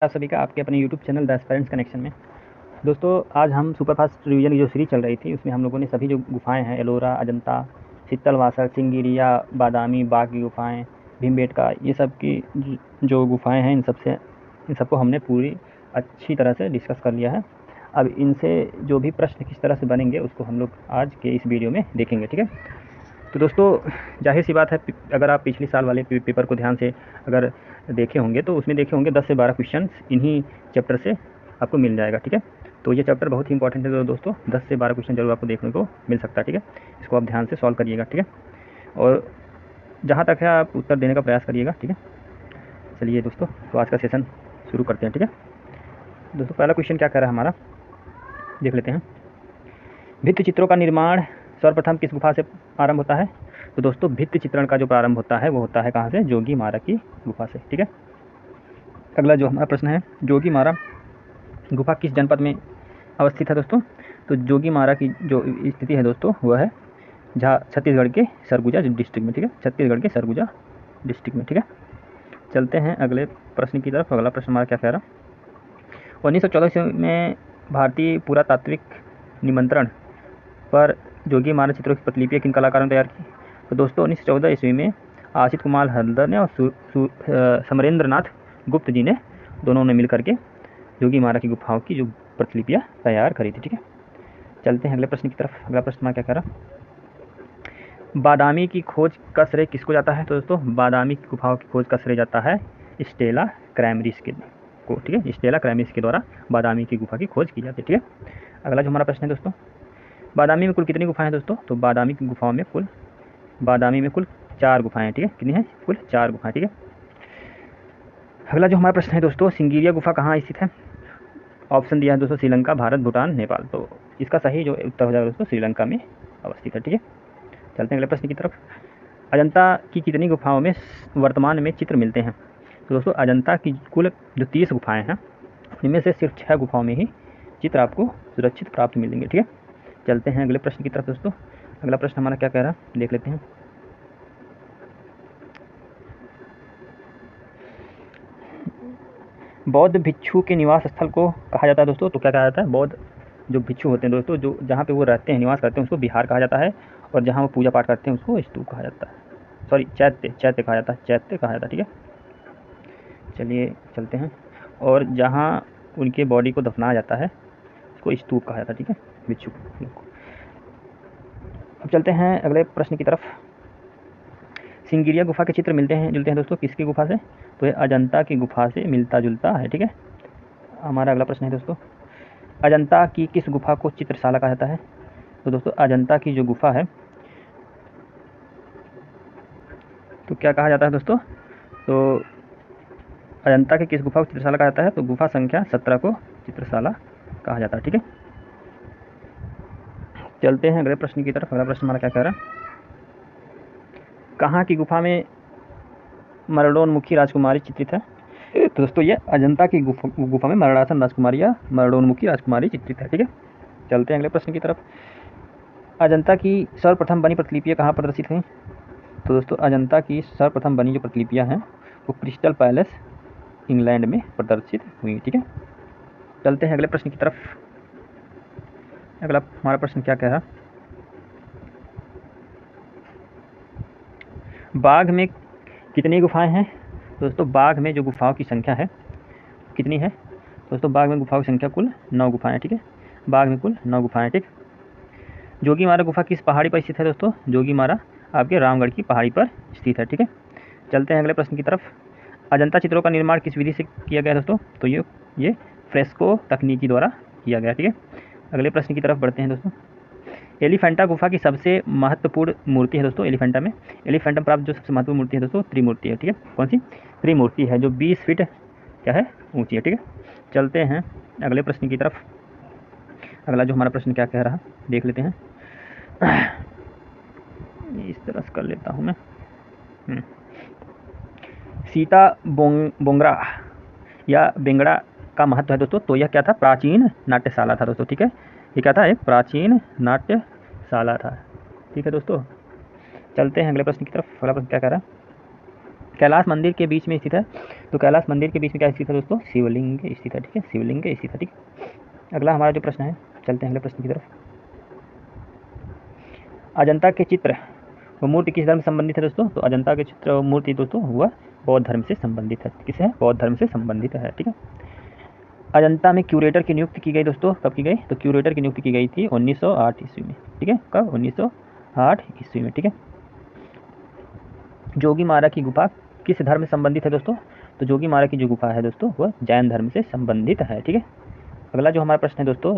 आप सभी का आपके अपने YouTube channel the aspirants connection में। दोस्तों आज हम सुपर फास्ट रिवीजन की जो सीरीज चल रही थी उसमें हम लोगों ने सभी जो गुफाएं हैं एलोरा, अजंता, शीतलवासर, सिंगिरिया, बादामी, बाघ की गुफाएं, भीमबेटका, ये सब की जो गुफाएं हैं इन सबको हमने पूरी अच्छी तरह से डिस्कस कर लिया है। अब इनसे जो भी प्रश्न किस तरह से बनेंगे उसको हम लोग आज के इस वीडियो में देखेंगे, ठीक है। तो दोस्तों जाहिर सी बात है, अगर आप पिछले साल वाले पेपर को ध्यान से अगर देखे होंगे तो उसमें देखे होंगे 10 से 12 क्वेश्चन इन्हीं चैप्टर से आपको मिल जाएगा, ठीक है। तो ये चैप्टर बहुत ही इंपॉर्टेंट है दोस्तों, 10 से 12 क्वेश्चन जरूर आपको देखने को मिल सकता है, ठीक है। इसको आप ध्यान से सॉल्व करिएगा, ठीक है, और जहाँ तक है आप उत्तर देने का प्रयास करिएगा, ठीक है। चलिए दोस्तों, तो आज का सेशन शुरू करते हैं, ठीक है। दोस्तों पहला क्वेश्चन क्या कह रहा है हमारा, देख लेते हैं। भित्ति चित्रों का निर्माण सर्वप्रथम किस गुफा से आरंभ होता है? तो दोस्तों भित्ति चित्रण का जो प्रारंभ होता है वो होता है कहाँ से? जोगीमारा की गुफा से, ठीक है। अगला जो हमारा प्रश्न है, जोगीमारा गुफा किस जनपद में अवस्थित है दोस्तों? तो जोगीमारा की जो स्थिति है दोस्तों वह है जहाँ छत्तीसगढ़ के सरगुजा डिस्ट्रिक्ट में, ठीक है, छत्तीसगढ़ के सरगुजा डिस्ट्रिक्ट में, ठीक है। चलते हैं अगले प्रश्न की तरफ। अगला प्रश्न हमारा क्या कह रहा? 1914 में भारतीय पुरातात्विक निमंत्रण पर जोगीमारा चित्रों की प्रतिलिपियाँ किन कलाकारों ने तैयार की? तो दोस्तों 1914 ईस्वी में आशित कुमार हल्दर ने और समरेंद्रनाथ गुप्त जी ने, दोनों ने मिलकर के जोगीमारा की गुफाओं की जो प्रतिलिपियाँ तैयार करी थी, ठीक है। चलते हैं अगले प्रश्न की तरफ। अगला प्रश्न में क्या कह रहा? बादामी की खोज का श्रेय किसको जाता है? तो दोस्तों बादामी की गुफाओं की खोज का श्रेय जाता है स्टेला क्रैमरिस के को, ठीक है। स्टेला क्रैमरिस के द्वारा बादामी की गुफा की खोज की जाती है, ठीक है। अगला जो हमारा प्रश्न है दोस्तों, बादामी में कुल कितनी गुफाएं हैं दोस्तों? तो बादामी की गुफाओं में कुल 4 गुफाएं हैं, ठीक है। कितनी है? कुल 4 गुफाएं, ठीक है। अगला जो हमारा प्रश्न है दोस्तों, सिंगिरिया गुफा कहाँ स्थित है? ऑप्शन दिया है दोस्तों श्रीलंका, भारत, भूटान, नेपाल। तो इसका सही जो उत्तर हो जाएगा दोस्तों श्रीलंका में अवस्थित है, ठीक है। चलते हैं अगले प्रश्न की तरफ। अजंता की कितनी गुफाओं में वर्तमान में चित्र मिलते हैं? तो दोस्तों अजंता की कुल जो 30 गुफाएं हैं इनमें से सिर्फ 6 गुफाओं में ही चित्र आपको सुरक्षित प्राप्त मिलेंगे, ठीक है। चलते हैं अगले प्रश्न की तरफ दोस्तों। अगला प्रश्न हमारा क्या कह रहा है, देख लेते हैं। बौद्ध भिक्षु के निवास स्थल को कहा जाता है दोस्तों? तो क्या कहा जाता है? बौद्ध जो भिक्षु होते हैं दोस्तों, जो जहाँ पे वो रहते हैं, निवास करते हैं, उसको विहार कहा जाता है, और जहाँ वो पूजा पाठ करते हैं उसको स्तूप कहा जाता है, सॉरी चैत्य कहा जाता है, चैत्य कहा जाता है, ठीक है। चलिए चलते हैं। और जहाँ उनके बॉडी को दफनाया जाता है उसको स्तूप कहा जाता है, ठीक है, भिक्षु को। अब चलते हैं अगले प्रश्न की तरफ। सिंगिरिया गुफा के चित्र मिलते हैं जुलते हैं दोस्तों किसकी गुफा से? तो ये अजंता की गुफा से मिलता जुलता है, ठीक है। हमारा अगला प्रश्न है दोस्तों, अजंता की किस गुफा को चित्रशाला कहा जाता है? तो दोस्तों अजंता की जो गुफा है तो क्या कहा जाता है दोस्तों? तो अजंता के किस गुफा को चित्रशाला कहा जाता है? तो गुफा संख्या 17 को चित्रशाला कहा जाता है, ठीक है। चलते हैं अगले प्रश्न की तरफ। अगला प्रश्न हमारा क्या कह रहा है, कहाँ की गुफा में मरणोन्मुखी राजकुमारी चित्रित है? तो दोस्तों ये अजंता की गुफा में मरणासन राजकुमारी या मरणोन्मुखी राजकुमारी चित्रित है, ठीक है। चलते हैं अगले प्रश्न की तरफ। अजंता की सर्वप्रथम बनी प्रतिलिपियाँ कहाँ प्रदर्शित हुई? तो दोस्तों अजंता की सर्वप्रथम बनी जो प्रतिलिपियाँ हैं वो क्रिस्टल पैलेस इंग्लैंड में प्रदर्शित हुई, ठीक है। चलते हैं अगले प्रश्न की तरफ। अगला हमारा प्रश्न क्या कह रहा, बाघ में कितनी गुफाएं हैं? दोस्तों बाघ में जो गुफाओं की संख्या है कितनी है? दोस्तों बाघ में गुफाओं की संख्या कुल 9 गुफाएं, ठीक है। बाघ में कुल 9 गुफाएं, ठीक। जोगीमारा गुफा किस पहाड़ी पर स्थित है दोस्तों? जोगीमारा आपके रामगढ़ की पहाड़ी पर स्थित है, ठीक है। चलते हैं अगले प्रश्न की तरफ। अजंता चित्रों का निर्माण किस विधि से किया गया दोस्तों? तो ये फ्रेस्को तकनीकी द्वारा किया गया, ठीक है। अगले प्रश्न की तरफ बढ़ते हैं दोस्तों। एलिफेंटा गुफा की सबसे महत्वपूर्ण मूर्ति है दोस्तों एलिफेंटा में, एलिफेंटा प्राप्त जो सबसे महत्वपूर्ण मूर्ति है दोस्तों त्रिमूर्ति है, ठीक है। कौन सी? त्रिमूर्ति है जो 20 फीट क्या है ऊंची है, ठीक है। चलते हैं अगले प्रश्न की तरफ। अगला जो हमारा प्रश्न क्या कह रहा है देख लेते हैं। इस तरह से कर लेता हूँ मैं। सीता बोंगरा या बेंगड़ा का महत्व है दोस्तों? तो यह क्या था? प्राचीन नाट्यशाला था दोस्तों, ठीक है। ये क्या था? एक प्राचीन नाट्यशाला था, ठीक है दोस्तों। चलते हैं अगले प्रश्न की तरफ। अगला प्रश्न क्या कह रहा है, कैलाश मंदिर के बीच में स्थित है? तो कैलाश मंदिर के बीच में क्या स्थित है दोस्तों? शिवलिंग स्थित है, ठीक है, शिवलिंग स्थित है, ठीक। अगला हमारा जो प्रश्न है, चलते हैं अगले प्रश्न की तरफ। अजंता के चित्र वो मूर्ति किस धर्म से संबंधित है दोस्तों? तो अजंता के चित्र और मूर्ति दोस्तों वह बौद्ध धर्म से संबंधित है। किस है? बौद्ध धर्म से संबंधित है, ठीक है। अजंता में क्यूरेटर की नियुक्ति की गई दोस्तों, कब की गई? तो क्यूरेटर की नियुक्ति की गई थी 1908 ईस्वी में, ठीक है। कब? 1908 ईस्वी में, ठीक है। जोगीमारा की गुफा किस धर्म से संबंधित है दोस्तों? तो जोगीमारा की जो गुफा है दोस्तों वह जैन धर्म से संबंधित है, ठीक है। अगला जो हमारा प्रश्न है दोस्तों,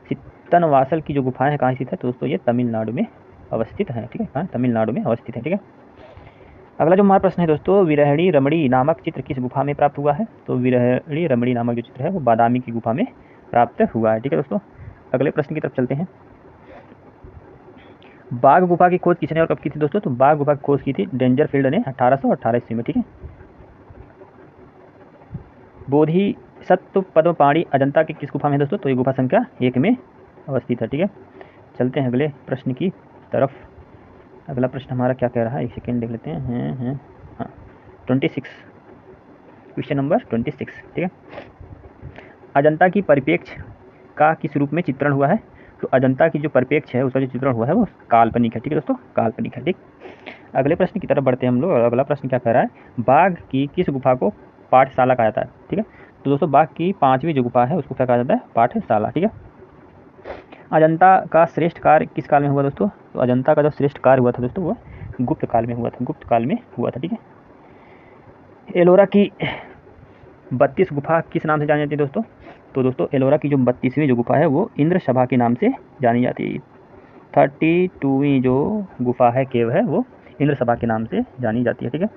सित्तनवासल की जो गुफाएं है कहाँ स्थित है? तो दोस्तों ये तमिलनाडु में अवस्थित है, ठीक है। कहाँ? तमिलनाडु में अवस्थित है, ठीक है। अगला जो हमारा प्रश्न है दोस्तों, विरहणी रमणी नामक चित्र किस गुफा में प्राप्त हुआ है? तो विरहणी रमणी नामक जो चित्र है वो बादामी की गुफा में प्राप्त हुआ है, ठीक है दोस्तों। अगले प्रश्न की तरफ चलते हैं। बाघ गुफा की खोज किसने और कब की थी दोस्तों? तो बाघ गुफा की खोज की थी डेंजरफील्ड ने 1818 ईस्वी में, ठीक है। बोधिसत्व पद्मपाणी अजंता की किस गुफा में है दोस्तों? तो ये गुफा संख्या 1 में अवस्थित है, ठीक है। चलते हैं अगले प्रश्न की तरफ। अगला प्रश्न हमारा क्या कह रहा है, एक सेकेंड देख लेते हैं। हाँ, 26, क्वेश्चन नंबर 26, ठीक है। अजंता की परिप्रेक्ष्य का किस रूप में चित्रण हुआ है? तो अजंता की जो परिप्रेक्ष्य है उसका जो चित्रण हुआ है वो काल्पनिक है, ठीक है दोस्तों, काल्पनिक है, ठीक। अगले प्रश्न की तरफ बढ़ते हैं हम लोग। अगला प्रश्न क्या कह रहा है, बाघ की किस गुफा को पाठशाला कहा जाता है, ठीक है। तो दोस्तों बाघ की 5वीं जो गुफा है उसको क्या कहा जाता है? पाठशाला, ठीक है। अजंता का श्रेष्ठ कार्य किस काल में हुआ दोस्तों? तो अजंता का जो श्रेष्ठ कार्य हुआ था दोस्तों वो गुप्त काल में हुआ था, गुप्त काल में हुआ था, ठीक है। एलोरा की 32 गुफा किस नाम से जानी जाती है दोस्तों? तो दोस्तों एलोरा की जो 32वीं जो गुफा है वो इंद्र सभा के नाम से जानी जाती है। 32वीं जो गुफा है केव है वो इंद्र सभा के नाम से जानी जाती है, ठीक है।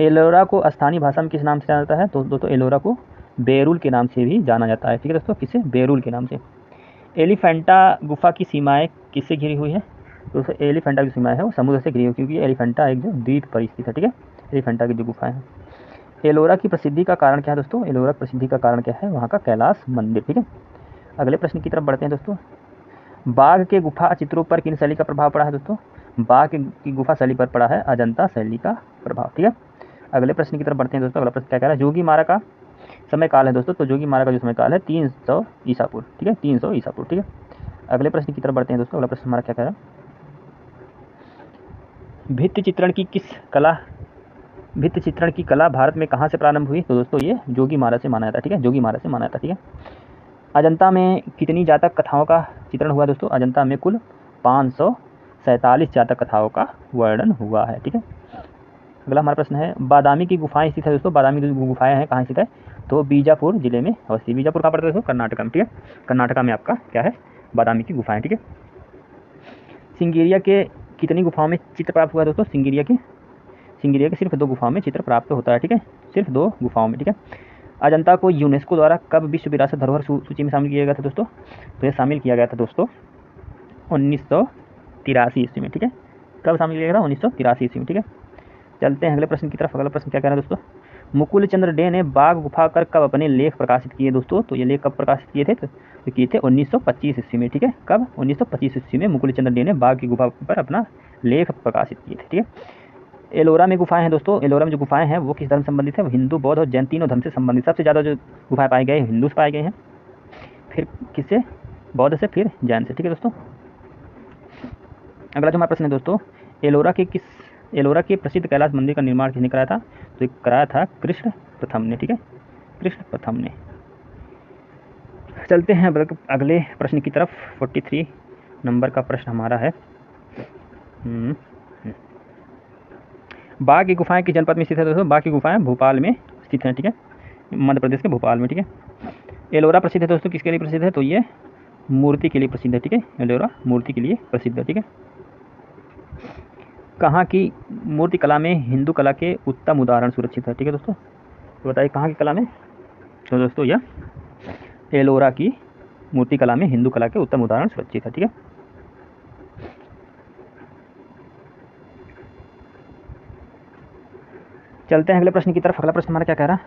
एलोरा को स्थानीय भाषा में किस नाम से जाना जाता है? तो दोस्तों एलोरा को बेरुल के नाम से भी जाना जाता है, ठीक है दोस्तों। किससे? बेरुल के नाम से। एलिफेंटा गुफा की सीमाएं किससे घिरी हुई है? तो दोस्तों एलिफेंटा की सीमाएं है वो समुद्र से घिरी हुई, क्योंकि एलिफेंटा एक जो द्वीप पर स्थित है, ठीक है। एलिफेंटा की जो गुफाएं हैं। एलोरा की प्रसिद्धि का कारण क्या है दोस्तों? एलोरा की प्रसिद्धि का कारण क्या है? वहाँ का कैलाश मंदिर, ठीक है। अगले प्रश्न की तरफ बढ़ते हैं दोस्तों। बाघ के गुफा चित्रों पर किन शैली का प्रभाव पड़ा है दोस्तों? बाघ की गुफा शैली पर पड़ा है अजंता शैली का प्रभाव, ठीक है। अगले प्रश्न की तरफ बढ़ते हैं दोस्तों। अगला प्रश्न क्या कह रहा है, जोगीमारा का समय काल है दोस्तों। तो जोगीमारा का जो समय काल है 300 ईसा पूर्व, ठीक है, 300 ईसा पूर्व, ठीक है। अगले प्रश्न की तरफ बढ़ते हैं दोस्तों। अगला प्रश्न हमारा क्या कह रहा है, भित्ति चित्रण की कला भारत में कहाँ से प्रारंभ हुई? तो दोस्तों ये जोगीमारा से माना जाता है, ठीक है, जोगीमारा से माना जाता है, ठीक है। अजंता में कितनी जातक कथाओं का चित्रण हुआ दोस्तों? अजंता में कुल 547 जातक कथाओं का वर्णन हुआ है, ठीक है। अगला हमारा प्रश्न है, बादामी की गुफाएं स्थित है दोस्तों। बादामी की गुफाएं हैं कहाँ स्थित है? तो बीजापुर जिले में अवस्थित। बीजापुर कहाँ पड़ता है दोस्तों? कर्नाटक में, ठीक है। कर्नाटका में आपका क्या है? बादामी की गुफाएं, ठीक है। सिंगेरिया के कितनी गुफाओं में चित्र प्राप्त हुआ दोस्तों? सिंगेरिया के सिर्फ 2 गुफाओं में चित्र प्राप्त होता है, ठीक है, सिर्फ 2 गुफाओं में, ठीक है। अजंता को यूनेस्को द्वारा कब विश्व विरासत धरोहर सूची में शामिल किया गया था दोस्तों? तो ये शामिल किया गया था दोस्तों 1983 ईस्वी में, ठीक है। कब शामिल किया गया था? 1983 ईस्वी में, ठीक है। चलते हैं अगले प्रश्न की तरफ। अगला प्रश्न क्या कह रहा है दोस्तों, मुकुल चंद्र डे ने बाघ गुफा कर कब अपने लेख प्रकाशित किए दोस्तों? तो ये लेख कब प्रकाशित किए थे? तो किए थे 1925 ईस्वी में, ठीक है। कब? 1925 ईस्वी में मुकुल चंद्र डे ने बाघ की गुफा पर अपना लेख प्रकाशित किए थे, ठीक है। एलोरा में गुफाएं हैं दोस्तों। एलोरा में जो गुफाएं हैं वो किस धर्म से संबंधित है? वो हिंदू, बौद्ध और जैन तीनों धर्म से संबंधित। सबसे ज़्यादा जो गुफाएं पाए गए हिंदू से पाए गए हैं, फिर किससे? बौद्ध से, फिर जैन से, ठीक है दोस्तों। अगला जो हमारा प्रश्न है दोस्तों, एलोरा के प्रसिद्ध कैलाश मंदिर का निर्माण किसने कराया था? तो कराया था कृष्ण प्रथम ने, ठीक है, कृष्ण प्रथम ने। चलते हैं अगले प्रश्न की तरफ। 43 नंबर का प्रश्न हमारा है, बाघ की गुफाएं किस जनपद में स्थित है दोस्तों? बाघ की गुफाएं भोपाल में स्थित हैं, ठीक है, मध्य प्रदेश के भोपाल में, ठीक है। एलोरा प्रसिद्ध है दोस्तों, किसके लिए प्रसिद्ध है? तो ये मूर्ति के लिए प्रसिद्ध है, ठीक है। एलोरा मूर्ति के लिए प्रसिद्ध है, ठीक है। कहाँ की मूर्ति कला में हिंदू कला के उत्तम उदाहरण सुरक्षित है, ठीक है दोस्तों? तो बताइए कहाँ की कला में? तो दोस्तों यह एलोरा की मूर्ति कला में हिंदू कला के उत्तम उदाहरण सुरक्षित है, ठीक है। चलते हैं अगले प्रश्न की तरफ। अगला प्रश्न हमारा क्या कह रहा है,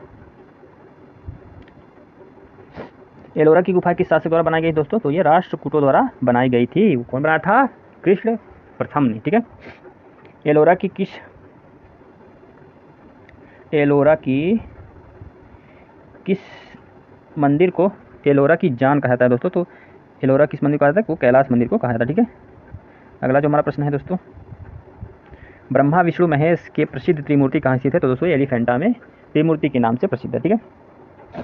एलोरा की गुफा किस शासक द्वारा बनाई गई दोस्तों? तो ये राष्ट्रकूटों द्वारा बनाई गई थी। कौन बनाया था? कृष्ण प्रथम ने, ठीक है। एलोरा की किस एलोरा की किस मंदिर को एलोरा की जान कहा जाता है दोस्तों? तो एलोरा किस मंदिर को कहा जाता है? वो कैलाश मंदिर को कहा जाता है, ठीक है। अगला जो हमारा प्रश्न है दोस्तों, ब्रह्मा विष्णु महेश के प्रसिद्ध त्रिमूर्ति कहाँ स्थित है? तो दोस्तों एलिफेंटा में त्रिमूर्ति के नाम से प्रसिद्ध है, ठीक है।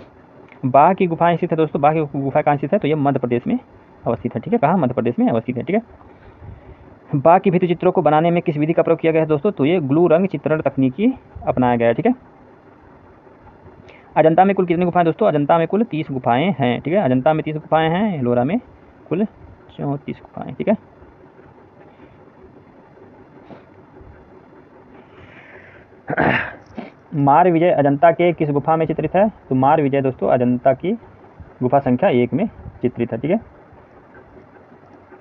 बाघ की गुफाएं स्थित है दोस्तों, बाघ की गुफा कहाँ स्थित है? तो ये मध्य प्रदेश में अवस्थित है, ठीक है। कहाँ? मध्य प्रदेश में अवस्थित है, ठीक है। बाघ की भित्ति चित्रों को बनाने में किस विधि का प्रयोग किया गया है दोस्तों? तो ये ग्लू रंग चित्रण तकनीकी अपनाया गया है, ठीक है। अजंता में कुल कितनी गुफाएं दोस्तों? अजंता में कुल 30 गुफाएं हैं, ठीक है। अजंता में 30 गुफाएं हैं, एलोरा में कुल 34 गुफाएं, ठीक है। मार विजय अजंता के किस गुफा में चित्रित है? तो मार विजय दोस्तों अजंता की गुफा संख्या 1 में चित्रित है, ठीक है।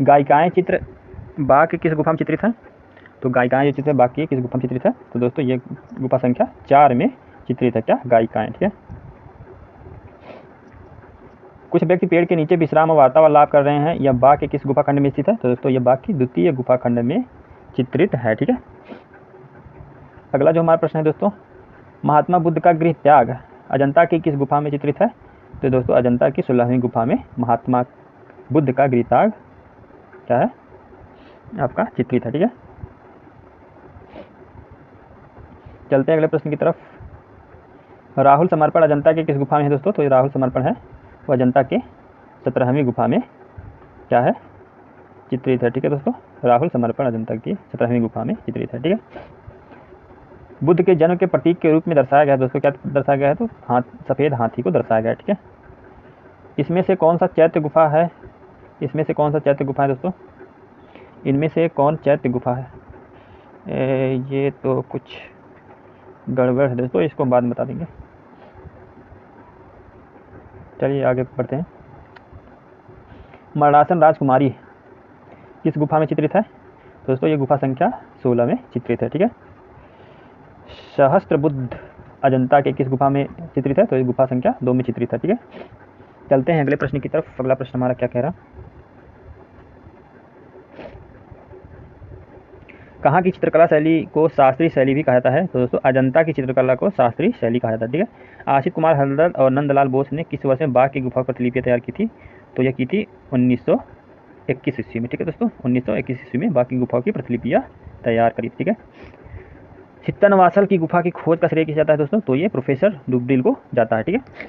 गायिकाएं चित्र बाघ की किस गुफा में चित्रित है? तो गायिकाएं जो चित्र है बाघ की किस गुफा में चित्रित है? तो दोस्तों ये गुफा संख्या 4 में चित्रित है, क्या? गायिकाएं, ठीक है। कुछ व्यक्ति पेड़ के नीचे विश्राम और वार्तालाप कर रहे हैं, यह बाघ के किस गुफा खंड में स्थित है? तो दोस्तों ये बाघ की द्वितीय गुफा खंड में चित्रित है, ठीक है। अगला जो हमारा प्रश्न है दोस्तों, महात्मा बुद्ध का गृह त्याग अजंता की किस गुफा में चित्रित है? तो दोस्तों अजंता की 16वीं गुफा में महात्मा बुद्ध का गृह त्याग क्या है? आपका चित्रित है, ठीक है। चलते हैं अगले प्रश्न की तरफ। राहुल समर्पण अजंता के किस गुफा में है दोस्तों? तो ये राहुल समर्पण है वो अजंता के 17वीं गुफा में क्या है? चित्रित है, ठीक है दोस्तों। राहुल समर्पण अजंता की 17वीं गुफा में चित्रित है, ठीक है। बुद्ध के जन्म के प्रतीक के रूप में दर्शाया गया है दोस्तों, क्या दर्शाया गया है? तो सफ़ेद हाथी को दर्शाया गया है, ठीक है। इसमें से कौन सा चैत्य गुफा है? इसमें से कौन सा चैत्य गुफा है दोस्तों? इनमें से कौन चैत्य गुफा है? ये तो कुछ गड़बड़ है दोस्तों, इसको बाद में बता देंगे। चलिए आगे बढ़ते हैं। मरणासन राजकुमारी किस गुफा में चित्रित है? दोस्तों ये गुफा संख्या 16 में चित्रित है, ठीक है। सहस्त्र बुद्ध अजंता के किस गुफा में चित्रित है? तो ये गुफा संख्या 2 में चित्रित है, ठीक है। चलते हैं अगले प्रश्न की तरफ। अगला प्रश्न हमारा क्या कह रहा, कहाँ की चित्रकला शैली को शास्त्रीय शैली भी कहा जाता है? तो दोस्तों अजंता की चित्रकला को शास्त्रीय शैली कहा जाता है, ठीक है। आशित कुमार हल्दर और नंदलाल बोस ने किस वर्ष में बाघ की गुफा प्रतिलिपियाँ तैयार की थी? तो यह की थी 1921 ईस्वी में, ठीक है दोस्तों। 1921 ईस्वी में बाघ की गुफा की प्रतिलिपियाँ तैयार करी, ठीक है। चित्तनवासल की गुफा की खोज का श्रेय किसे जाता है दोस्तों? तो ये प्रोफेसर डुगडिल को जाता है, ठीक है।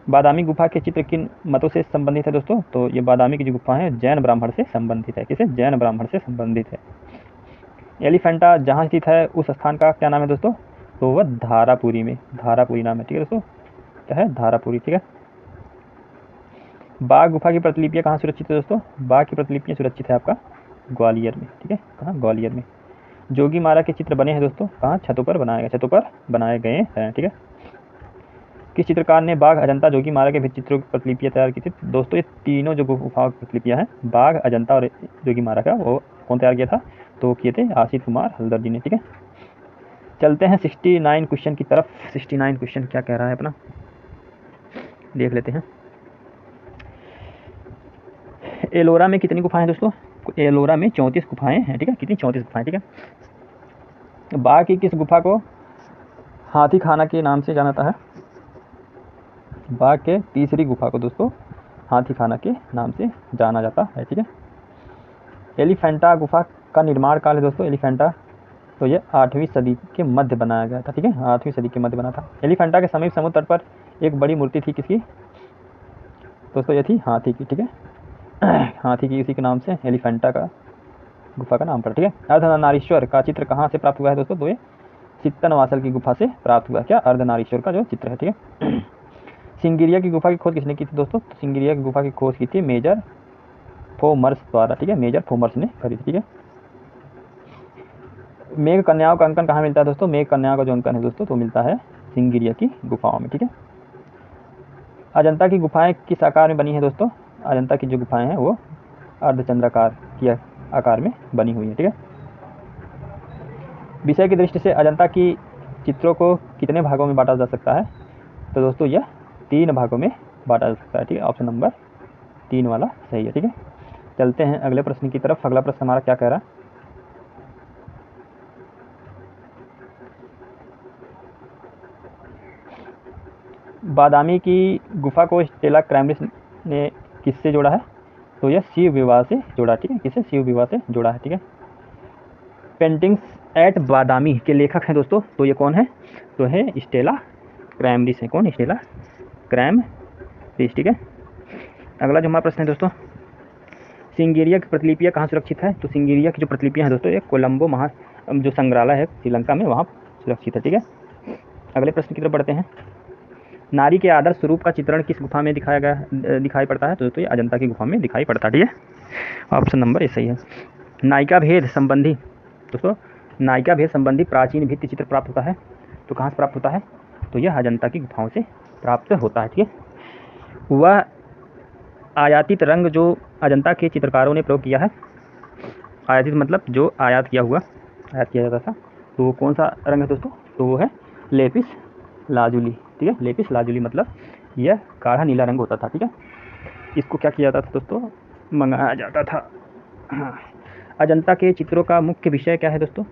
बादामी गुफा के चित्र किन मतों से संबंधित है दोस्तों? तो ये बादामी की जो गुफा है जैन ब्राह्मण से संबंधित है, किसे? जैन ब्राह्मण से संबंधित है। एलिफेंटा जहाँ स्थित है उस स्थान का क्या नाम है दोस्तों? तो वह धारापुरी में, धारापुरी नाम है, ठीक है दोस्तों। क्या है? धारापुरी, ठीक है। बाघ गुफा की प्रतिलिपियाँ कहाँ सुरक्षित है दोस्तों? बाघ की प्रतिलिपियाँ सुरक्षित है आपका ग्वालियर में, ठीक है। कहाँ? ग्वालियर में। जोगी मारा के चित्र बने हैं दोस्तों, कहाँ? छतों पर बनाए गए, छतों पर बनाए गए हैं, ठीक है। किस चित्रकार ने बाघ अजंता जोगी मारा के भित्ति चित्रों की प्रतिलिपियाँ तैयार की थी? दोस्तों ये तीनों जो गुफाओं की प्रतिलिपियाँ हैं बाघ अजंता और जोगी मारा का, वो कौन तैयार किया था? तो किए थे आशित कुमार हल्दर जी ने, ठीक है। चलते हैं 69 क्वेश्चन की तरफ। 69 क्वेश्चन क्या कह रहा है अपना, देख लेते हैं। एलोरा में कितनी गुफाएं दोस्तों? एलोरा में 34 गुफाएं हैं, ठीक है। कितनी? 34 गुफाएं, ठीक है। बाघ की किस गुफा को हाथी खाना के नाम से जाना जाता है? बाघ के तीसरी गुफा को दोस्तों हाथी खाना के नाम से जाना जाता है, ठीक है। एलिफेंटा गुफा का निर्माण काल है दोस्तों, एलिफेंटा तो ये 8वीं सदी के मध्य बनाया गया था, ठीक है। 8वीं सदी के मध्य बना था। एलिफेंटा के समीप समुद्र तट पर एक बड़ी मूर्ति थी, किसकी दोस्तों? ये थी हाथी की, ठीक है। हाथी की, इसी के नाम से एलिफेंटा का गुफा का नाम पड़ा, ठीक है। अर्धनारीश्वर का चित्र कहाँ से प्राप्त हुआ है दोस्तों? तो ये चित्तनवासल की गुफा से प्राप्त हुआ, क्या? अर्धनारीश्वर का जो चित्र है, ठीक है। सिंगिरिया की गुफा की खोज किसने की थी दोस्तों? तो सिंगिरिया की गुफा की खोज की थी मेजर फोमर्स द्वारा, ठीक है। मेजर फोमर्स ने करी थी, ठीक है। मेघ कन्याओं का अंकन कहाँ मिलता है दोस्तों? मेघ कन्याओं का जो अंकन है दोस्तों तो मिलता है सिंगिरिया की गुफाओं में, ठीक है। अजंता की गुफाएं किस आकार में बनी है दोस्तों? अजंता की जो गुफाएं हैं वो अर्धचंद्राकार की आकार में बनी हुई है, ठीक है। विषय की दृष्टि से अजंता की चित्रों को कितने भागों में बांटा जा सकता है? तो दोस्तों यह 3 भागों में बांटा जा सकता है, ठीक है। ऑप्शन नंबर 3 वाला सही है, ठीक है। चलते हैं अगले प्रश्न की तरफ। अगला प्रश्न हमारा क्या कह रहा है, बादामी की गुफा को स्टेला क्रैम्ब्रिस ने किससे जोड़ा है? तो यह शिव विवाह से जोड़ा, ठीक है, किससे? शिव विवाह से जोड़ा है, ठीक है। पेंटिंग्स एट बादामी के लेखक हैं दोस्तों, तो ये कौन है? तो है स्टेला क्रैम्ब्रिस है। कौन? स्टेला क्रैम्ब्रिस, ठीक है। अगला जो हमारा प्रश्न है दोस्तों, सिंगेरिया की प्रतिलिपियाँ कहाँ सुरक्षित है? तो सिंगेरिया की जो प्रतिलिपियाँ हैं दोस्तों, ये कोलंबो जो संग्रहालय है श्रीलंका में, वहाँ सुरक्षित है, ठीक है। अगले प्रश्न की तरफ बढ़ते हैं। नारी के आदर्श स्वरूप का चित्रण किस गुफा में दिखाई पड़ता है? तो दोस्तों ये अजंता की गुफा में दिखाई पड़ता है, ठीक है। ऑप्शन नंबर ए सही है। नायिका भेद संबंधी दोस्तों, नायिका भेद संबंधी प्राचीन भित्ति चित्र प्राप्त होता है, तो कहाँ से प्राप्त होता है? तो यह अजंता की गुफाओं से प्राप्त होता है, ठीक है। वह आयातित रंग जो अजंता के चित्रकारों ने प्रयोग किया है, आयातित मतलब जो आयात किया जाता था, तो कौन सा रंग है दोस्तों? तो वो है लेपिस लाजुली, ठीक है। लेपिस लाजुली मतलब यह गाढ़ा नीला रंग होता था, ठीक है। इसको क्या किया जाता था दोस्तों? मंगाया जाता था। हाँ। अजंता के चित्रों का मुख्य विषय क्या है दोस्तों?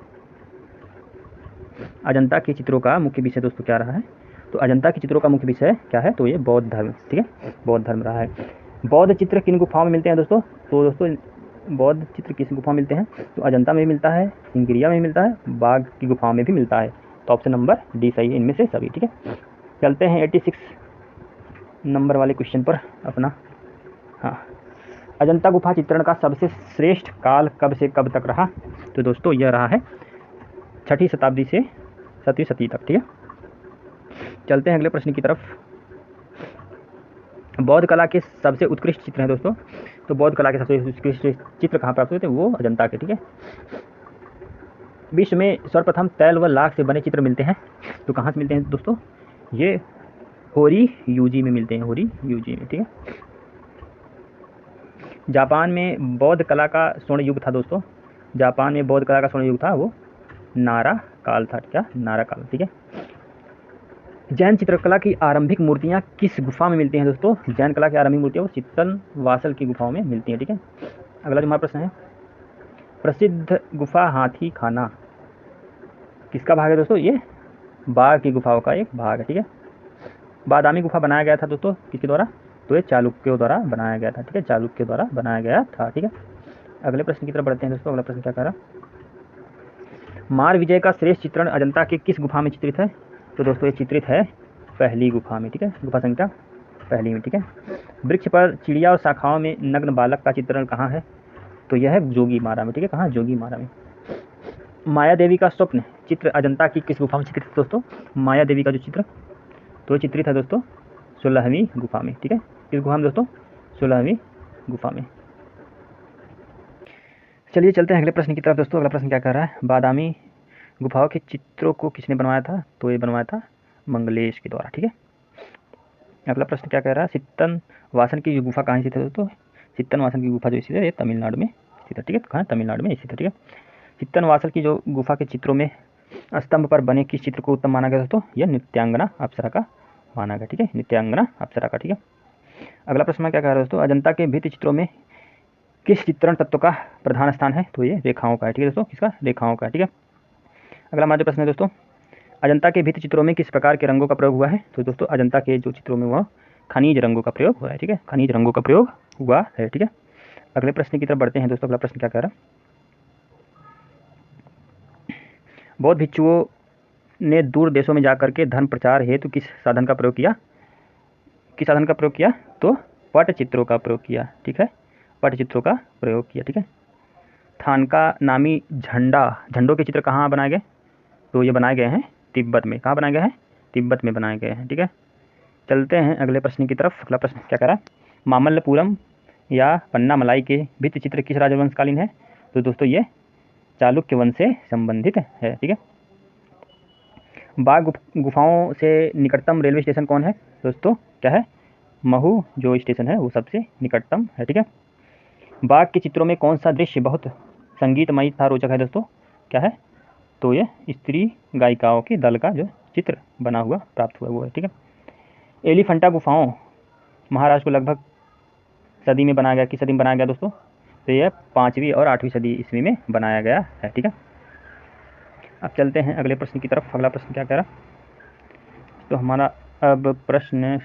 अजंता के चित्रों का मुख्य विषय दोस्तों क्या रहा है? तो अजंता के चित्रों का मुख्य विषय क्या है? तो ये बौद्ध धर्म, ठीक है, बौद्ध धर्म रहा है। बौद्ध चित्र किन गुफाओं में मिलते हैं दोस्तों? तो दोस्तों बौद्ध चित्र किस गुफा में मिलते हैं? तो अजंता में भी मिलता है, सिंगरिया में भी मिलता है, बाघ की गुफाओं में भी मिलता है। तो ऑप्शन नंबर डी सही है इनमें से सभी, ठीक है। चलते हैं 86 नंबर वाले क्वेश्चन पर अपना। हाँ, अजंता गुफा चित्रण का सबसे श्रेष्ठ काल कब से कब तक रहा? तो दोस्तों यह रहा है 6वीं शताब्दी से 7वीं शताब्दी तक, ठीक है। चलते हैं अगले प्रश्न की तरफ। बौद्ध कला के सबसे उत्कृष्ट चित्र हैं दोस्तों, तो बौद्ध कला के सबसे उत्कृष्ट चित्र कहाँ प्राप्त होते हैं? वो अजंता के, ठीक है। विश्व में सर्वप्रथम तैल व लाख से बने चित्र मिलते हैं, तो कहाँ से मिलते हैं दोस्तों? ये होरी यूजी में मिलते हैं, होरी यूजी में, ठीक है। जापान में बौद्ध कला का स्वर्ण युग था दोस्तों, जापान में बौद्ध कला का स्वर्ण युग था, वो नारा काल था, क्या? नारा काल, ठीक है। जैन चित्रकला की आरंभिक मूर्तियाँ किस गुफा में मिलती हैं दोस्तों? जैन कला की आरंभिक मूर्तियाँ वो चित्तन वासल की गुफाओं में मिलती हैं, ठीक है। अगला जो हमारा प्रश्न है, प्रसिद्ध गुफा हाथी खाना किसका भाग है दोस्तों? ये बाघ की गुफाओं का एक भाग है, ठीक है। बादामी गुफा बनाया गया था दोस्तों किसके द्वारा? तो ये चालुक्यों द्वारा बनाया गया था, ठीक है, चालुक्यों द्वारा बनाया गया था, ठीक है। अगले प्रश्न की तरफ बढ़ते हैं दोस्तों। अगला प्रश्न क्या कह रहा? मार विजय का श्रेष्ठ चित्रण अजंता के किस गुफा में चित्रित है? तो दोस्तों ये चित्रित है पहली गुफा में, ठीक है, गुफा संख्या पहली में, ठीक है। वृक्ष पर चिड़िया और शाखाओं में नग्न बालक का चित्रण कहाँ है? तो यह है जोगी मारा में, ठीक है, कहाँ? जोगी मारा में। माया देवी का स्वप्न चित्र अजंता की किस गुफा में चित्रित है दोस्तों? माया देवी का जो चित्र तो चित्रित है दोस्तों 16वीं गुफा में, ठीक है। किस गुफा में दोस्तों? 16वीं गुफा में। चलिए चलते हैं अगले प्रश्न की तरफ दोस्तों। अगला प्रश्न क्या कह रहा है? बादामी गुफाओं के चित्रों को किसने बनवाया था? तो ये बनवाया था मंगलेश के द्वारा, ठीक है। अगला प्रश्न क्या कह रहा है? सित्तन वासन की जो गुफा कहाँ स्थित है दोस्तों? सित्तन वासन की गुफा जो स्थित है ये तमिलनाडु में स्थित है, ठीक है, कहाँ? तमिलनाडु में स्थित है, ठीक है। सित्तन वासल की जो गुफा के चित्रों में स्तंभ पर बने किस चित्र को उत्तम माना गया दोस्तों? यह नित्यांगना अप्सरा का माना गया, ठीक है, नित्यांगना अप्सरा का, ठीक है। अगला प्रश्न क्या कह रहा है दोस्तों? अजंता के भित्ति चित्रों में किस चित्रण तत्व का प्रधान स्थान है? तो ये रेखाओं का है, ठीक है दोस्तों, किसका? रेखाओं का, ठीक है। अगला हमारा जो प्रश्न है दोस्तों, अजंता के भित्ति चित्रों में किस प्रकार के रंगों का प्रयोग हुआ है? तो दोस्तों अजंता के जो चित्रों में वह खनिज रंगों का प्रयोग हुआ है, ठीक है, खनिज रंगों का प्रयोग हुआ है, ठीक है। अगले प्रश्न की तरफ बढ़ते हैं दोस्तों। अगला प्रश्न क्या कह रहा है? बौद्ध भिक्षुओं ने दूर देशों में जाकर के धर्म प्रचार हेतु किस साधन का प्रयोग किया? किस साधन का प्रयोग किया? तो पटचित्रों का प्रयोग किया, ठीक है, पटचित्रों का प्रयोग किया, ठीक है। थानका नामी झंडों के चित्र कहाँ बनाए गए? तो ये बनाए गए हैं तिब्बत में। कहाँ बनाए गए हैं? तिब्बत में बनाए गए हैं, ठीक है। चलते हैं अगले प्रश्न की तरफ। अगला प्रश्न क्या कह रहा है? मामल्लपुरम या पन्नामलाई के भित्ति चित्र किस राजवंशकालीन है? तो दोस्तों ये चालुक्य वंश से संबंधित है, ठीक है। बाघ गुफाओं से निकटतम रेलवे स्टेशन कौन है? दोस्तों क्या है? महू जो स्टेशन है वो सबसे निकटतम है, ठीक है। बाघ के चित्रों में कौन सा दृश्य बहुत संगीतमय तथा रोचक है दोस्तों? क्या है? तो ये स्त्री गायिकाओं के दल का जो चित्र बना हुआ प्राप्त हुआ वो है, ठीक है। एलिफेंटा गुफाओं महाराष्ट्र को लगभग सदी में बनाया गया, किस सदी में बनाया गया दोस्तों? तो यह 5वीं और 8वीं सदी ईस्वी में बनाया गया है, ठीक है। अब चलते हैं अगले प्रश्न की तरफ। अगला प्रश्न क्या कह रहा? तो हमारा अब प्रश्न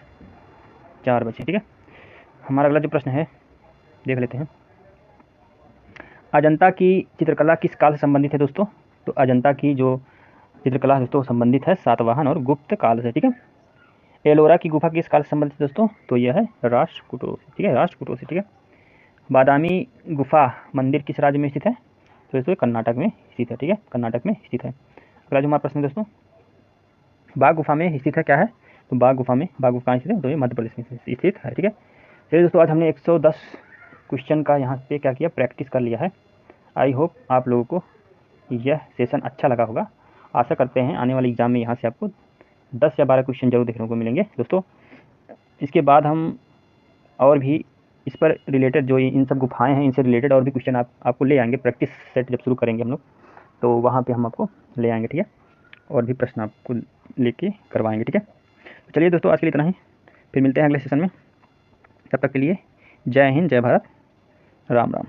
4 बचे, ठीक है। हमारा अगला जो प्रश्न है देख लेते हैं। अजंता की चित्रकला किस काल से संबंधित है दोस्तों? तो अजंता की जो चित्रकला है दोस्तों संबंधित है सातवाहन और गुप्त काल से, ठीक है। एलोरा की गुफा किस काल से संबंधित है दोस्तों? तो यह है राष्ट्रकूटों से, ठीक है, राष्ट्रकूटों से, ठीक है। बादामी गुफा मंदिर किस राज्य में स्थित है? तो दोस्तों कर्नाटक में स्थित है, ठीक है, कर्नाटक में स्थित है। अगला जो हमारा प्रश्न है दोस्तों, बाघ गुफा में स्थित है क्या है? तो बाघ गुफा कहाँ स्थित है? तो ये मध्य प्रदेश में स्थित है, ठीक है। चलिए दोस्तों, आज हमने 110 क्वेश्चन का यहाँ पे क्या किया, प्रैक्टिस कर लिया है। आई होप आप लोगों को यह सेशन अच्छा लगा होगा। आशा करते हैं आने वाले एग्जाम में यहाँ से आपको 10 या 12 क्वेश्चन जरूर देखने को मिलेंगे दोस्तों। इसके बाद हम और भी इस पर रिलेटेड जो इन सब गुफाएं हैं इनसे रिलेटेड और भी क्वेश्चन आपको ले आएंगे। प्रैक्टिस सेट जब शुरू करेंगे हम लोग तो वहाँ पे हम आपको ले आएंगे, ठीक है, और भी प्रश्न आपको लेके करवाएंगे, ठीक है। तो चलिए दोस्तों, आज के लिए इतना ही, फिर मिलते हैं अगले सेशन में। तब तक के लिए जय हिंद, जय भारत, राम राम।